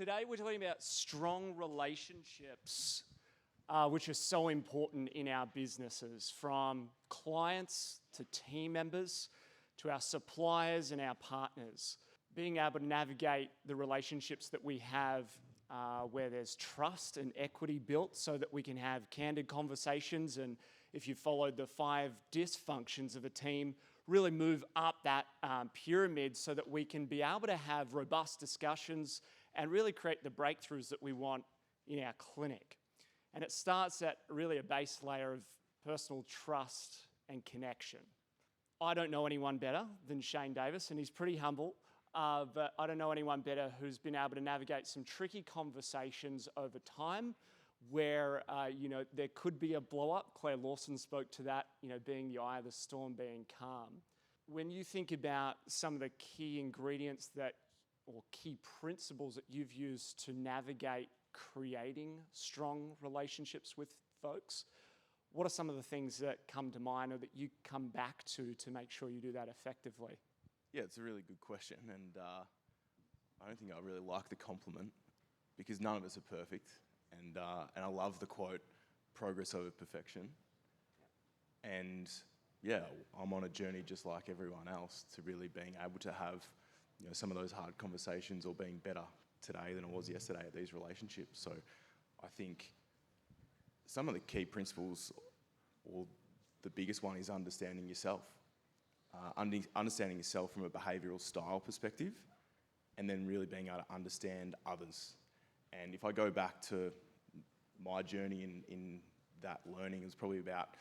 Today we're talking about strong relationships, which are so important in our businesses, from clients to team members to our suppliers and our partners. Being able to navigate the relationships that we have where there's trust and equity built so that we can have candid conversations, and if you followed the 5 dysfunctions of a team, really move up that pyramid so that we can be able to have robust discussions and really create the breakthroughs that we want in our clinic. And it starts at really a base layer of personal trust and connection. I don't know anyone better than Shane Davis, and he's pretty humble, but I don't know anyone better who's been able to navigate some tricky conversations over time where there could be a blow-up. Claire Lawson spoke to that, being the eye of the storm, being calm. When you think about some of the key ingredients or key principles that you've used to navigate creating strong relationships with folks, what are some of the things that come to mind or that you come back to make sure you do that effectively? Yeah, it's a really good question, and I don't think I really like the compliment because none of us are perfect, and I love the quote, "Progress over perfection." And yeah, I'm on a journey just like everyone else to really being able to have some of those hard conversations or being better today than I was yesterday at these relationships. So I think some of the key principles, or the biggest one, is understanding yourself. Understanding yourself from a behavioural style perspective, and then really being able to understand others. And if I go back to my journey in that learning, it was probably about,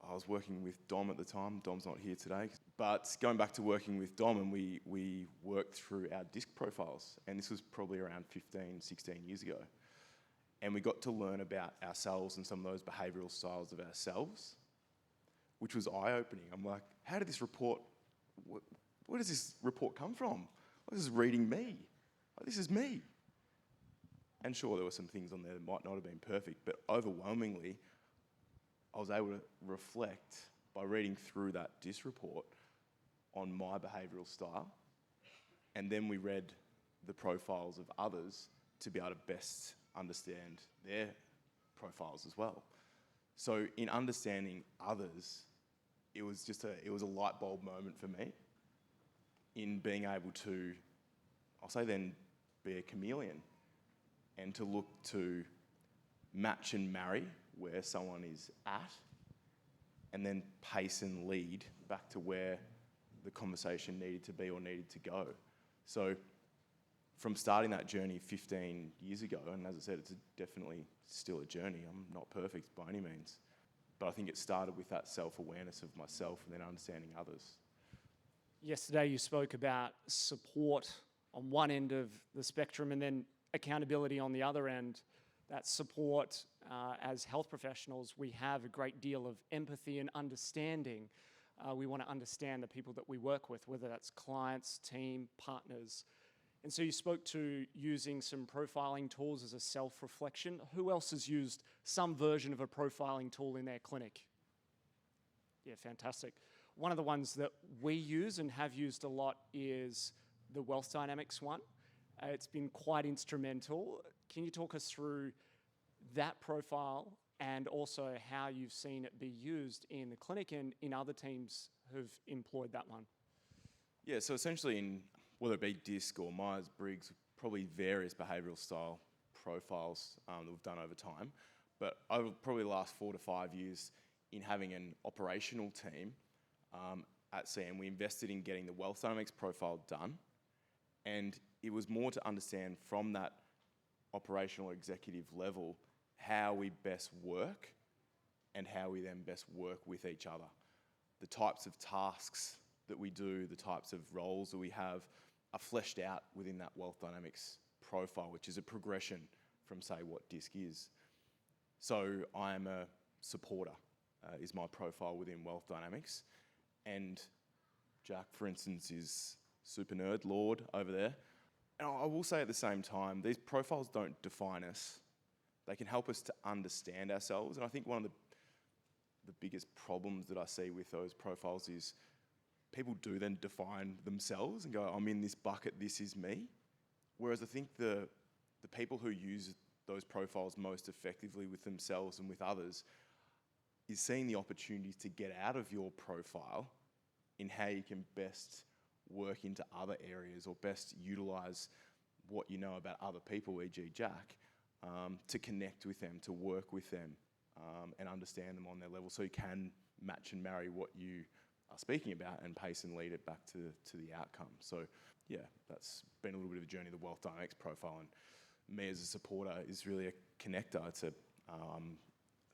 I was working with Dom at the time. Dom's not here today. But going back to working with Dom, and we worked through our DISC profiles, and this was probably around 15, 16 years ago. And we got to learn about ourselves and some of those behavioural styles of ourselves, which was eye-opening. I'm like, how did this report, where does this report come from? This is reading me. This is me. And sure, there were some things on there that might not have been perfect, but overwhelmingly, I was able to reflect by reading through that DIS report on my behavioural style. And then we read the profiles of others to be able to best understand their profiles as well. So in understanding others, it was a light bulb moment for me in being able to, I'll say then, be a chameleon and to look to match and marry where someone is at, and then pace and lead back to where the conversation needed to be or needed to go. So from starting that journey 15 years ago, and as I said, it's definitely still a journey. I'm not perfect by any means. But I think it started with that self-awareness of myself and then understanding others. Yesterday you spoke about support on one end of the spectrum and then accountability on the other end. That support, as health professionals, we have a great deal of empathy and understanding. We want to understand the people that we work with, whether that's clients, team, partners. And so you spoke to using some profiling tools as a self-reflection. Who else has used some version of a profiling tool in their clinic? Yeah, fantastic. One of the ones that we use and have used a lot is the Wealth Dynamics one. It's been quite instrumental. Can you talk us through that profile and also how you've seen it be used in the clinic and in other teams who've employed that one? Yeah, so essentially whether it be DISC or Myers-Briggs, probably various behavioural style profiles that we've done over time. But over probably the last 4 to 5 years in having an operational team at CM, we invested in getting the Wealth Dynamics profile done. And it was more to understand from that operational executive level how we best work and how we then best work with each other. The types of tasks that we do, the types of roles that we have are fleshed out within that Wealth Dynamics profile, which is a progression from, say, what DISC is. So I am a supporter, is my profile within Wealth Dynamics. And Jack, for instance, is super nerd, Lord, over there. And I will say at the same time, these profiles don't define us. They can help us to understand ourselves. And I think one of the biggest problems that I see with those profiles is people do then define themselves and go, I'm in this bucket, this is me. Whereas I think the people who use those profiles most effectively with themselves and with others is seeing the opportunities to get out of your profile in how you can best work into other areas or best utilize what you know about other people, e.g. Jack, to connect with them, to work with them, and understand them on their level so you can match and marry what you are speaking about and pace and lead it back to the outcome. So yeah, that's been a little bit of a journey, the Wealth Dynamics profile, and me as a supporter is really a connector. It's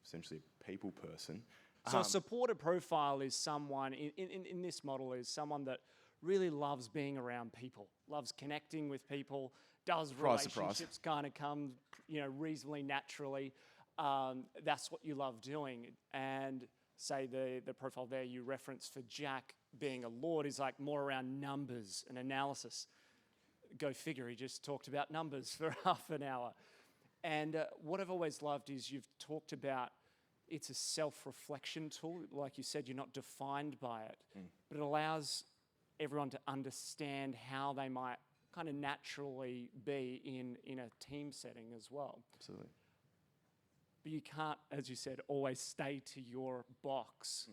essentially a people person. So a supporter profile is someone, in this model, is someone that really loves being around people, loves connecting with people, does relationships kind of come, reasonably naturally. That's what you love doing. And say the profile there you referenced for Jack being a Lord is like more around numbers and analysis. Go figure, he just talked about numbers for half an hour. And what I've always loved is you've talked about it's a self-reflection tool. Like you said, you're not defined by it, but it allows everyone to understand how they might kind of naturally be in a team setting as well. Absolutely. But you can't, as you said, always stay to your box.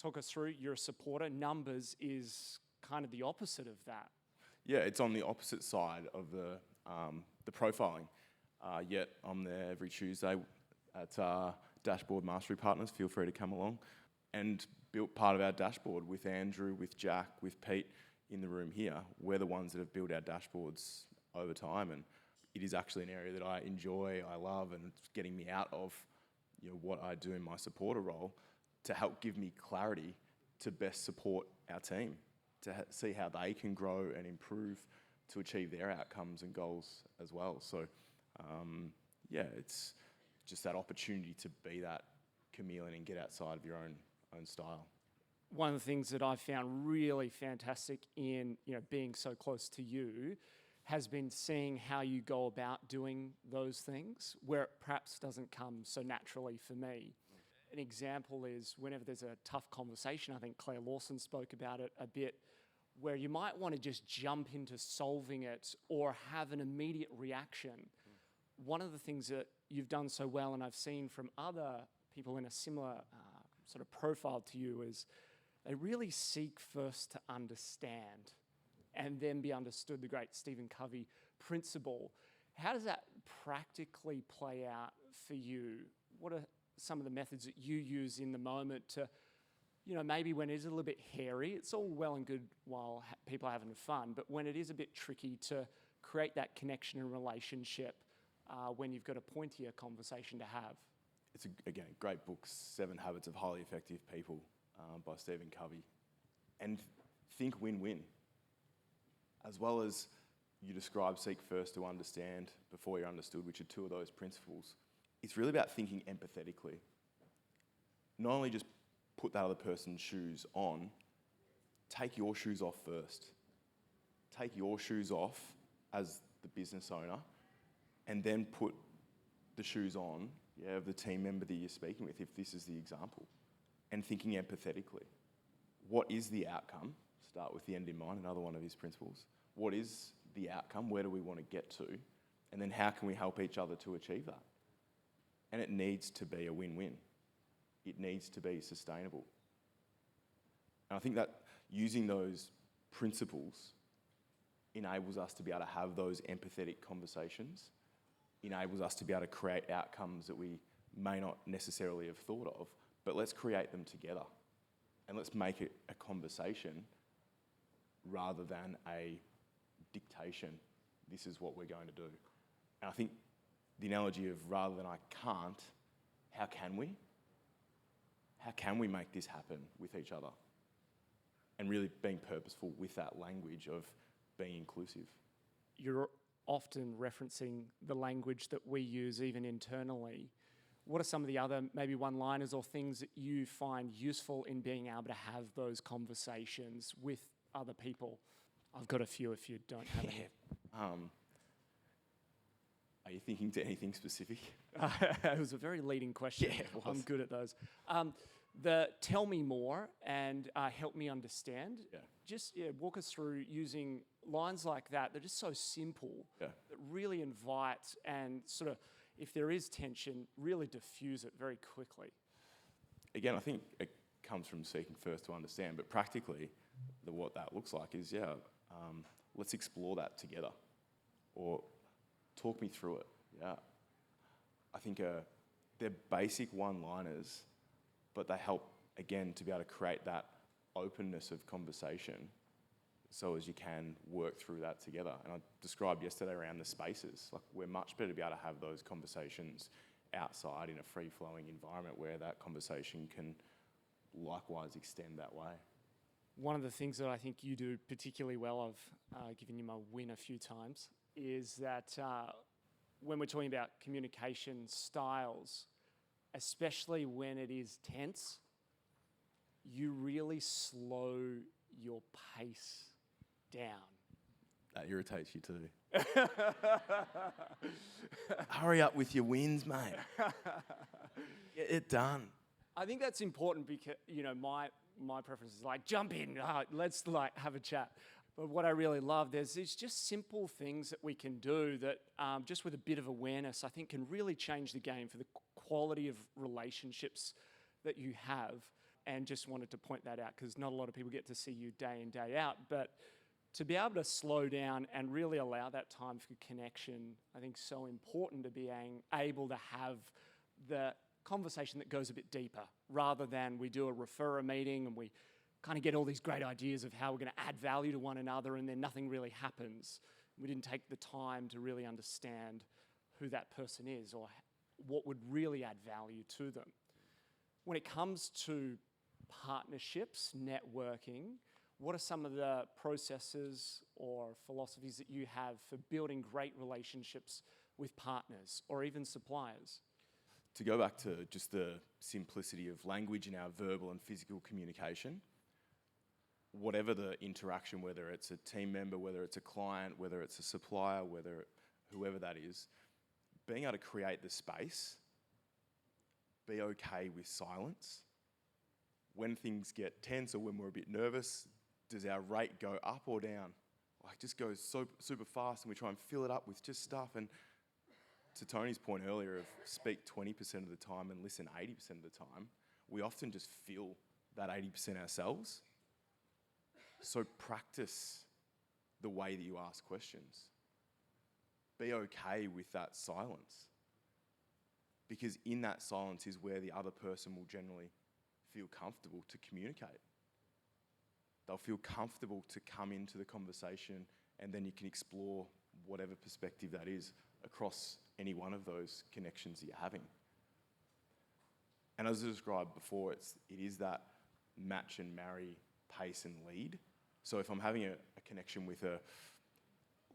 Talk us through, you're a supporter. Numbers is kind of the opposite of that. Yeah, it's on the opposite side of the profiling. Yet I'm there every Tuesday at Dashboard Mastery Partners. Feel free to come along. And built part of our dashboard with Andrew, with Jack, with Pete in the room here. We're the ones that have built our dashboards over time, and it is actually an area that I enjoy, I love, and it's getting me out of what I do in my supporter role to help give me clarity to best support our team, to see how they can grow and improve to achieve their outcomes and goals as well. So, yeah, it's just that opportunity to be that chameleon and get outside of your own style. One of the things that I found really fantastic in being so close to you has been seeing how you go about doing those things where it perhaps doesn't come so naturally for me. An example is whenever there's a tough conversation, I think Claire Lawson spoke about it a bit, where you might want to just jump into solving it or have an immediate reaction. One of the things that you've done so well, and I've seen from other people in a similar sort of profile to you, is they really seek first to understand and then be understood, the great Stephen Covey principle. How does that practically play out for you? What are some of the methods that you use in the moment to, maybe when it is a little bit hairy, it's all well and good while people are having fun, but when it is a bit tricky to create that connection and relationship when you've got a pointier conversation to have? It's, again, a great book, 7 Habits of Highly Effective People by Stephen Covey. And think win-win. As well as you describe seek first to understand before you're understood, which are 2 of those principles, it's really about thinking empathetically. Not only just put that other person's shoes on, take your shoes off first. Take your shoes off as the business owner and then put the shoes on of the team member that you're speaking with, if this is the example, and thinking empathetically. What is the outcome? Start with the end in mind, another one of his principles. What is the outcome? Where do we want to get to? And then how can we help each other to achieve that? And it needs to be a win-win. It needs to be sustainable. And I think that using those principles enables us to be able to have those empathetic conversations, enables us to be able to create outcomes that we may not necessarily have thought of, but let's create them together. And let's make it a conversation rather than a dictation. This is what we're going to do. And I think the analogy of rather than I can't, how can we? How can we make this happen with each other? And really being purposeful with that language of being inclusive. You're often referencing the language that we use even internally. What are some of the other maybe one-liners or things that you find useful in being able to have those conversations with other people? I've got a few if you don't have any. Are you thinking to anything specific? It was a very leading question. Yeah, it was. I'm good at those. The tell me more and help me understand. Yeah. Just walk us through using lines like that, they're just so simple Yeah. that really invite and sort of, if there is tension, really diffuse it very quickly. Again, I think it comes from seeking first to understand, but practically, what that looks like is, let's explore that together, or talk me through it. Yeah, I think they're basic one-liners, but they help again to be able to create that openness of conversation, so as you can work through that together. And I described yesterday around the spaces. Like, we're much better to be able to have those conversations outside in a free-flowing environment where that conversation can likewise extend that way. One of the things that I think you do particularly well, I've given you my win a few times, is that when we're talking about communication styles, especially when it is tense, you really slow your pace down. That irritates you too. Hurry up with your wins, mate. Get it done. I think that's important because, my preference is like, jump in, let's like have a chat. But what I really love, there's these just simple things that we can do that just with a bit of awareness, I think can really change the game for the quality of relationships that you have. And just wanted to point that out because not a lot of people get to see you day in, day out. But to be able to slow down and really allow that time for connection, I think is so important to be able to have the conversation that goes a bit deeper rather than we do a referrer meeting and we kind of get all these great ideas of how we're going to add value to one another and then nothing really happens. We didn't take the time to really understand who that person is or what would really add value to them. When it comes to partnerships, networking, what are some of the processes or philosophies that you have for building great relationships with partners or even suppliers? To go back to just the simplicity of language in our verbal and physical communication, whatever the interaction, whether it's a team member, whether it's a client, whether it's a supplier, whoever that is, being able to create the space, be okay with silence. When things get tense or when we're a bit nervous, does our rate go up or down? Like, just goes so super fast and we try and fill it up with just stuff. And to Tony's point earlier of speak 20% of the time and listen 80% of the time, we often just feel that 80% ourselves. So practice the way that you ask questions. Be okay with that silence. Because in that silence is where the other person will generally feel comfortable to communicate. They'll feel comfortable to come into the conversation, and then you can explore whatever perspective that is across any one of those connections that you're having. And as I described before, it is that match and marry, pace and lead. So if I'm having a connection with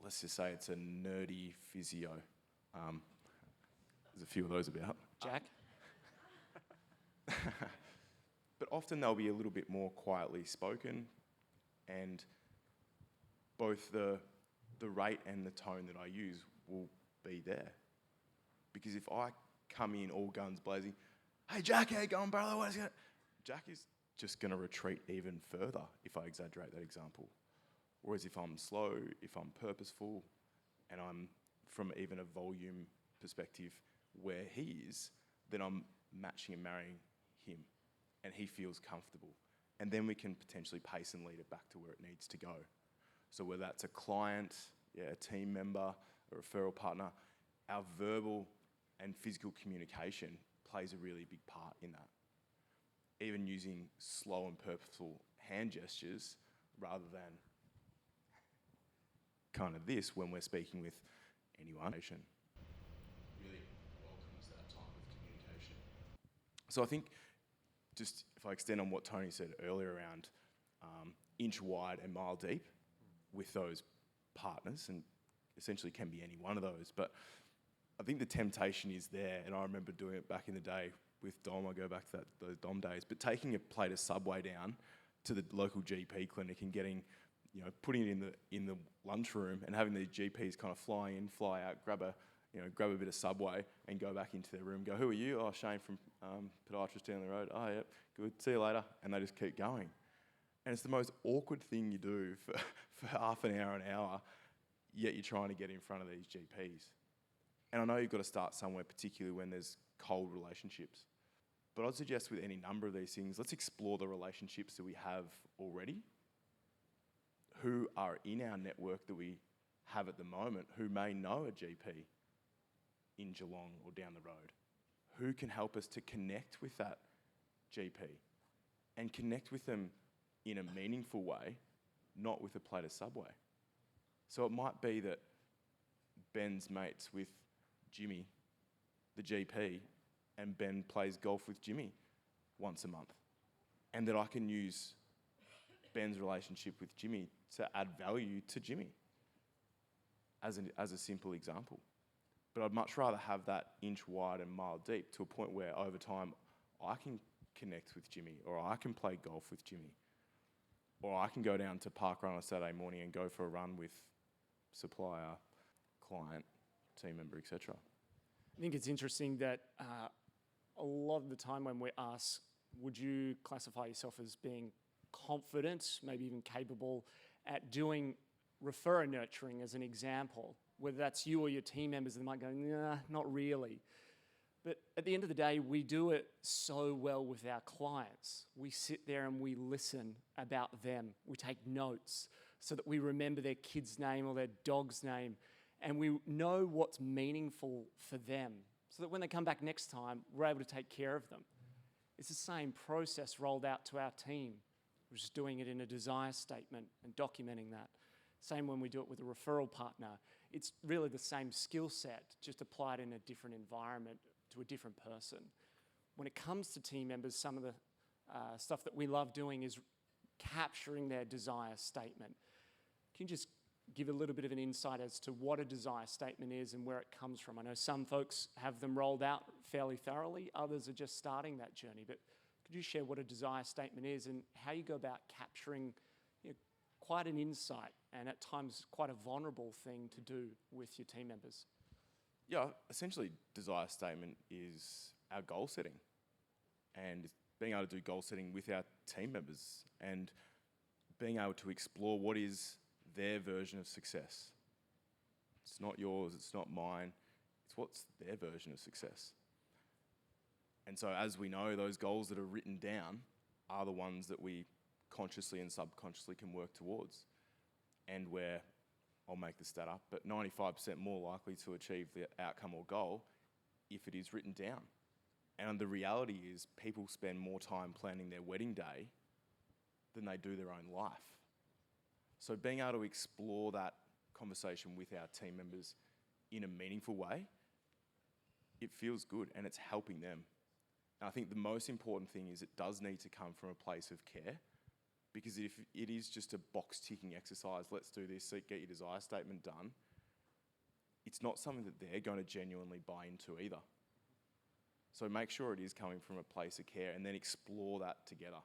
let's just say it's a nerdy physio. There's a few of those about. Jack? But often they'll be a little bit more quietly spoken, and both the rate and the tone that I use will be there. Because if I come in all guns blazing, "Hey Jack, how you going, brother? What is it?" Jack is just going to retreat even further if I exaggerate that example. Whereas if I'm slow, if I'm purposeful, and I'm from even a volume perspective where he is, then I'm matching and marrying him, and he feels comfortable. And then we can potentially pace and lead it back to where it needs to go. So whether that's a client, a team member, a referral partner, our verbal and physical communication plays a really big part in that. Even using slow and purposeful hand gestures rather than kind of this when we're speaking with anyone. Really welcomes that time of communication. So I think, just if I extend on what Tony said earlier around inch wide and mile deep with those partners, and essentially can be any one of those, but I think the temptation is there, and I remember doing it back in the day with Dom. I go back to those Dom days, but taking a plate of Subway down to the local GP clinic and getting, putting it in the lunchroom and having these GPs kind of fly in, fly out, grab a bit of Subway and go back into their room. Go, "Who are you?" "Oh, Shane from podiatrist down the road." "Oh, yep, good. See you later." And they just keep going. And it's the most awkward thing you do for half an hour, yet you're trying to get in front of these GPs. And I know you've got to start somewhere, particularly when there's cold relationships. But I'd suggest with any number of these things, let's explore the relationships that we have already, who are in our network that we have at the moment, who may know a GP in Geelong or down the road, who can help us to connect with that GP and connect with them in a meaningful way, not with a plate of Subway. So it might be that Ben's mates with Jimmy, the GP, and Ben plays golf with Jimmy once a month. And that I can use Ben's relationship with Jimmy to add value to Jimmy, as a simple example. But I'd much rather have that inch wide and mile deep to a point where over time I can connect with Jimmy, or I can play golf with Jimmy, or I can go down to parkrun on a Saturday morning and go for a run with supplier, client, team member, etc. I think it's interesting that a lot of the time when we ask, would you classify yourself as being confident, maybe even capable at doing referrer nurturing as an example, whether that's you or your team members, they might go, nah, not really. But at the end of the day, we do it so well with our clients. We sit there and we listen about them. We take notes so that we remember their kid's name or their dog's name, and we know what's meaningful for them so that when they come back next time, we're able to take care of them. It's the same process rolled out to our team. We're just doing it in a desire statement and documenting that. Same when we do it with a referral partner. It's really the same skill set, just applied in a different environment to a different person. When it comes to team members, some of the stuff that we love doing is capturing their desire statement. Can you just give a little bit of an insight as to what a desire statement is and where it comes from? I know some folks have them rolled out fairly thoroughly, others are just starting that journey, but could you share what a desire statement is and how you go about capturing quite an insight and at times quite a vulnerable thing to do with your team members? Yeah, essentially, desire statement is our goal setting, and being able to do goal setting with our team members and being able to explore what is their version of success. It's not yours, it's not mine, it's what's their version of success. And so as we know, those goals that are written down are the ones that we consciously and subconsciously can work towards, and where, I'll make the stat up, but 95% more likely to achieve the outcome or goal if it is written down. And the reality is people spend more time planning their wedding day than they do their own life. So being able to explore that conversation with our team members in a meaningful way, it feels good and it's helping them. And I think the most important thing is it does need to come from a place of care, because if it is just a box ticking exercise, let's do this, so get your desire statement done, it's not something that they're going to genuinely buy into either. So make sure it is coming from a place of care and then explore that together.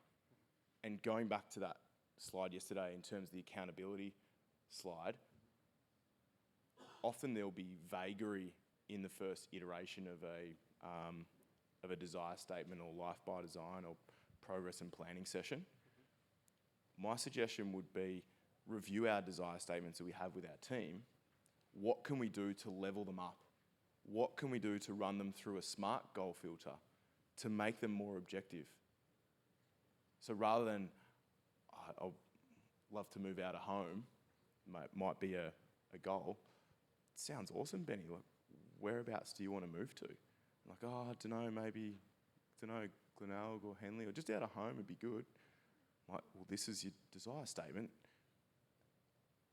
And going back to that slide yesterday in terms of the accountability slide, often there'll be vagary in the first iteration of a desire statement or life by design or progress and planning session. My suggestion would be review our desire statements that we have with our team. What can we do to level them up? What can we do to run them through a smart goal filter to make them more objective? So rather than, I'd love to move out of home, might be a goal. It sounds awesome, Benny. Like, whereabouts do you want to move to? I'm like, I don't know, maybe, Glenelg or Henley, or just out of home would be good. I'm like, well, this is your desire statement.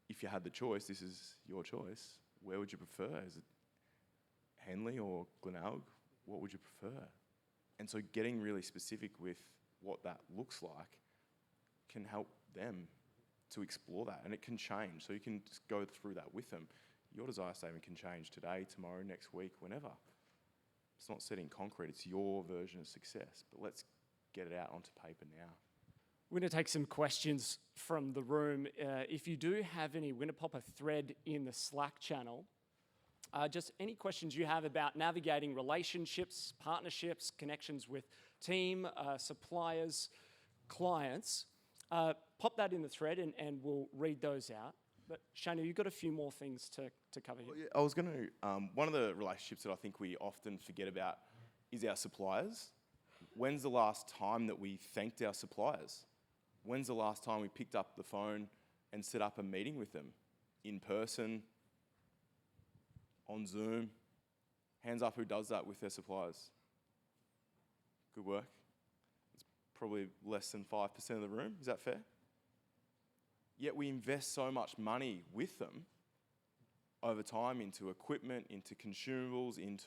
If you had the choice, this is your choice. Where would you prefer? Is it Henley or Glenelg? What would you prefer? And so getting really specific with what that looks like can help them to explore that, and it can change. So you can just go through that with them. Your desire statement can change today, tomorrow, next week, whenever. It's not set in concrete, it's your version of success, but let's get it out onto paper now. We're going to take some questions from the room. If you do have any, we're going to pop a thread in the Slack channel. Just any questions you have about navigating relationships, partnerships, connections with team, suppliers, clients. pop that in the thread and we'll read those out. But Shane, you've got a few more things to cover here. Well, yeah, I was going to, one of the relationships that I think we often forget about is our suppliers. When's the last time that we thanked our suppliers? When's the last time we picked up the phone and set up a meeting with them in person, on Zoom? Hands up who does that with their suppliers. Good work. It's probably less than 5% of the room. Is that fair? Yet we invest so much money with them over time into equipment, into consumables, and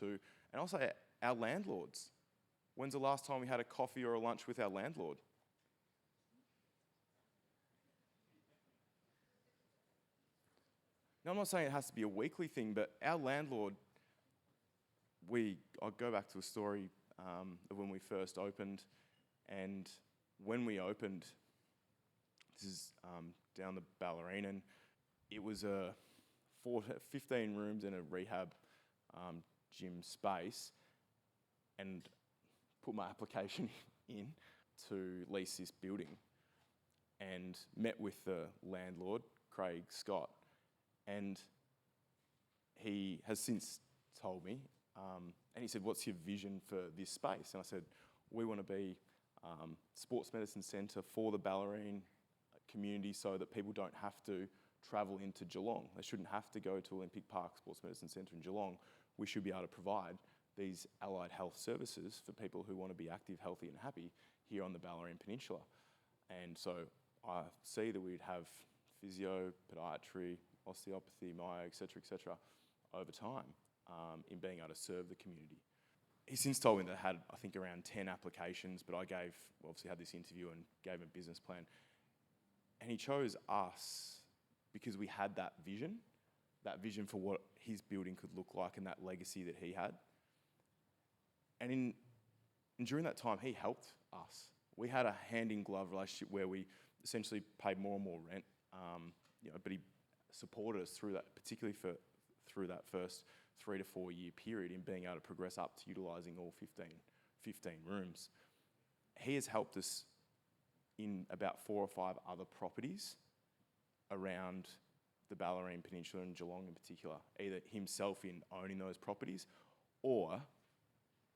I'll say our landlords. When's the last time we had a coffee or a lunch with our landlord? Now, I'm not saying it has to be a weekly thing, but our landlord, I'll go back to a story of when we first opened, and when we opened, this is down the Ballerine, it was a 15 rooms and a rehab gym space, and put my application in to lease this building and met with the landlord, Craig Scott, and he has since told me, and he said, "What's your vision for this space?" And I said, "We want to be sports medicine centre for the Ballerine community so that people don't have to travel into Geelong. They shouldn't have to go to Olympic Park Sports Medicine Centre in Geelong. We should be able to provide these allied health services for people who want to be active, healthy and happy here on the Ballerine Peninsula." And so I see that we'd have physio, podiatry, osteopathy, myo, et cetera, over time in being able to serve the community. He since told me that I had, I think, around 10 applications, but I obviously had this interview and gave him a business plan. And he chose us because we had that vision for what his building could look like and that legacy that he had. And during that time, he helped us. We had a hand-in-glove relationship where we essentially paid more and more rent, but he supported us through that, particularly through that first 3 to 4 year period in being able to progress up to utilising all 15 rooms. He has helped us in about 4 or 5 other properties around the Ballerine Peninsula and Geelong in particular, either himself in owning those properties or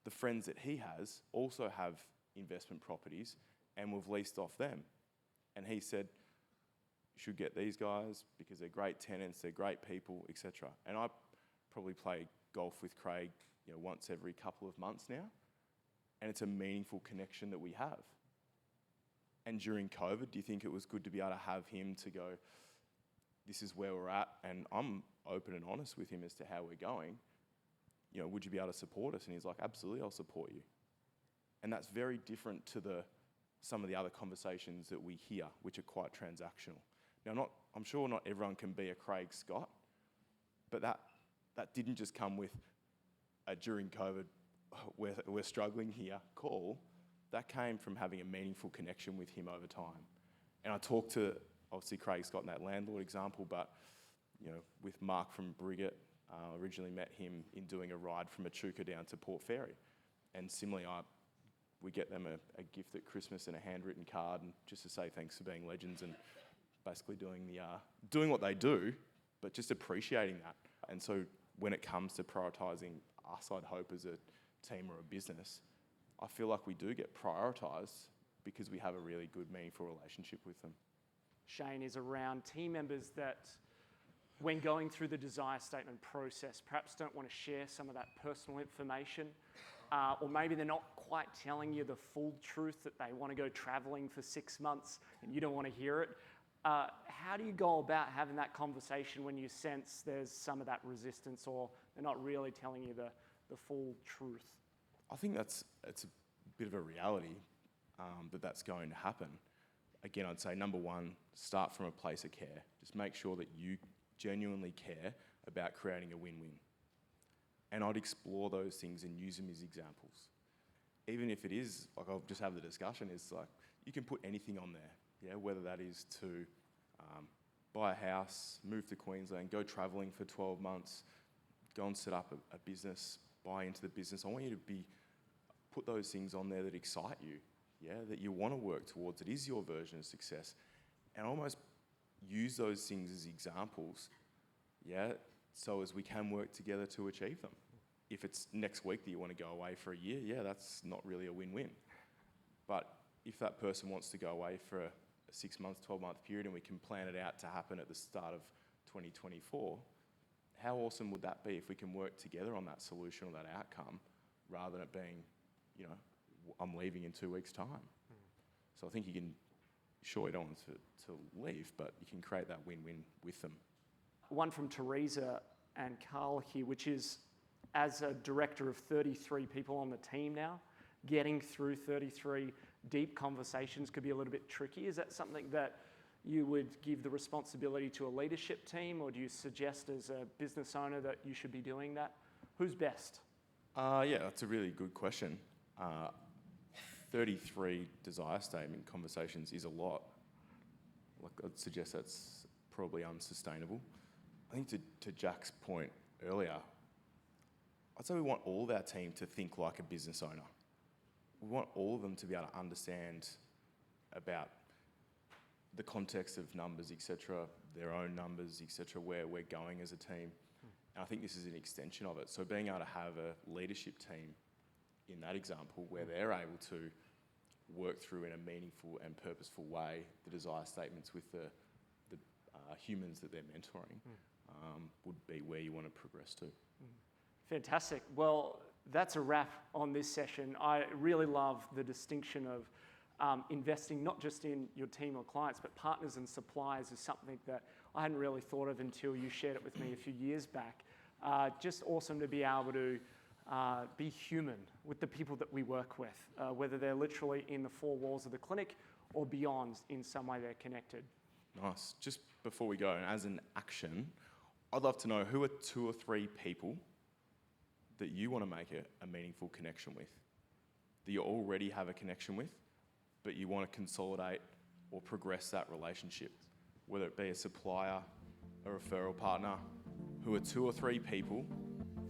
the friends that he has also have investment properties and we've leased off them. And he said, "You should get these guys because they're great tenants, they're great people, etc." And I probably play golf with Craig, once every couple of months now, and it's a meaningful connection that we have. And during COVID, do you think it was good to be able to have him to go, "This is where we're at," and I'm open and honest with him as to how we're going. Would you be able to support us? And he's like, "Absolutely, I'll support you." And that's very different to some of the other conversations that we hear, which are quite transactional. Now, I'm sure not everyone can be a Craig Scott, but that didn't just come with a during COVID, we're struggling here call. That came from having a meaningful connection with him over time. And I talked to, obviously, Craig Scott in that landlord example, but with Mark from Brigitte, originally met him in doing a ride from Echuca down to Port Fairy. And similarly, we get them a gift at Christmas and a handwritten card, and just to say thanks for being legends and basically doing what they do, but just appreciating that. And so when it comes to prioritising us, I'd hope, as a team or a business, I feel like we do get prioritised because we have a really good, meaningful relationship with them. Shane, is around team members that, when going through the desire statement process, perhaps don't want to share some of that personal information, or maybe they're not quite telling you the full truth, that they want to go travelling for 6 months and you don't want to hear it. How do you go about having that conversation when you sense there's some of that resistance or they're not really telling you the full truth? I think it's a bit of a reality that's going to happen. Again, I'd say number one, start from a place of care. Just make sure that you genuinely care about creating a win-win. And I'd explore those things and use them as examples. Even if it is, like, I'll just have the discussion, it's like, you can put anything on there, whether that is to buy a house, move to Queensland, go travelling for 12 months, go and set up a business, buy into the business. I want you to put those things on there that excite you, that you want to work towards. It is your version of success. and almost use those things as examples, yeah, so as we can work together to achieve them. If it's next week that you want to go away for a year, yeah, that's not really a win-win. But if that person wants to go away for a 6-month, 12-month period and we can plan it out to happen at the start of 2024, how awesome would that be if we can work together on that solution or that outcome rather than it being, you know, I'm leaving in 2 weeks' time. So I think you can, sure, you don't want to leave, but you can create that win-win with them. One from Teresa and Carl here, which is, as a director of 33 people on the team now, getting through 33 deep conversations could be a little bit tricky. Is that something that you would give the responsibility to a leadership team, or do you suggest as a business owner that you should be doing that? Who's best? Yeah, that's a really good question. 33 desire statement conversations is a lot. Like, I'd suggest that's probably unsustainable. I think to Jack's point earlier, I'd say we want all of our team to think like a business owner. We want all of them to be able to understand about the context of numbers, etc., their own numbers, etc., where we're going as a team. And I think this is an extension of it. So being able to have a leadership team in that example where they're able to work through in a meaningful and purposeful way the desire statements with the humans that they're mentoring would be where you want to progress to. Fantastic. Well, that's a wrap on this session. I really love the distinction of investing not just in your team or clients, but partners and suppliers is something that I hadn't really thought of until you shared it with me a few years back. Just awesome to be able to be human with the people that we work with, whether they're literally in the four walls of the clinic or beyond, in some way they're connected. Nice. Just before we go, and as an action, I'd love to know who are 2 or 3 people that you want to make a meaningful connection with, that you already have a connection with, but you want to consolidate or progress that relationship, whether it be a supplier, a referral partner. Who are 2 or 3 people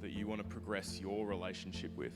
that you want to progress your relationship with